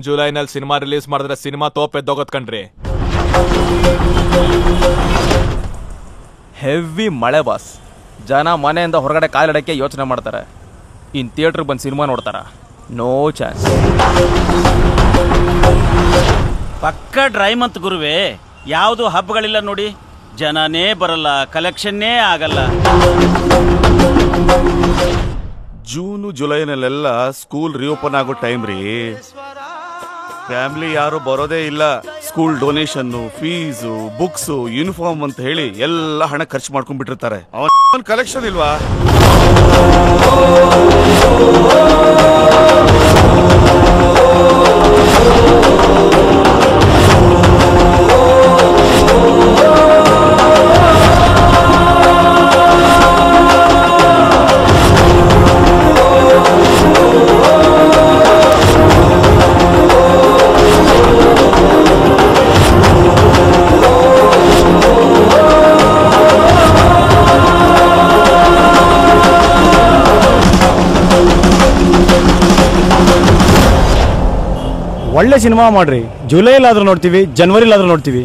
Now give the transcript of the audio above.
ಜುಲೈನಲ್ಲಿ cinema release ಮಾಡಿದ್ರೆ cinema ತೋಪ್ ಎದ್ದೋಗತ್ ಕಣ್ರಿ. ಹೆವಿ ಮಳೆ ಬಾಸ್. ಜನ ಮನೆಯಿಂದ ಹೊರಗಡೆ ಕಾಲಿಡಕ್ಕೆ ಯೋಚನೆ ಮಾಡ್ತಾರೆ. ಇನ್ ಥಿಯೇಟ್ರಿಗೆ ಬಂದು ಸಿನಿಮಾ ನೋಡ್ತಾರ? No chance. ಪಕ್ಕ ಡ್ರೈ ಮಂತ್ ಗುರುವೆ. ಯಾವುದು ಹಬ್ಬಗಳಿಲ್ಲ ನೋಡಿ, ಜನನೇ ಬರಲ್ಲ, ಕಲೆಕ್ಷನ್ನೇ ಆಗಲ್ಲ. ಜೂನು ಜುಲೈನಲ್ಲೆಲ್ಲ ಸ್ಕೂಲ್ ರಿಓಪನ್ ಆಗೋ ಟೈಮ್ ರೀ. ಫ್ಯಾಮಿಲಿ ಯಾರು ಬರೋದೇ ಇಲ್ಲ. School donation, fees, books, uniform ಅಂತ ಹೇಳಿ ಎಲ್ಲ ಹಣ ಖರ್ಚು ಮಾಡ್ಕೊಂಡ್ಬಿಟ್ಟಿರ್ತಾರೆ. ಅವನ್ ಕಲೆಕ್ಷನ್ ಇಲ್ವಾ? ಒಳ್ಳೆ ಸಿನಿಮಾ ಮಾಡ್ರಿ. ಜುಲೈಲಾದ್ರೂ ನೋಡ್ತೀವಿ, ಜನವರಿಲಾದ್ರೂ ನೋಡ್ತೀವಿ.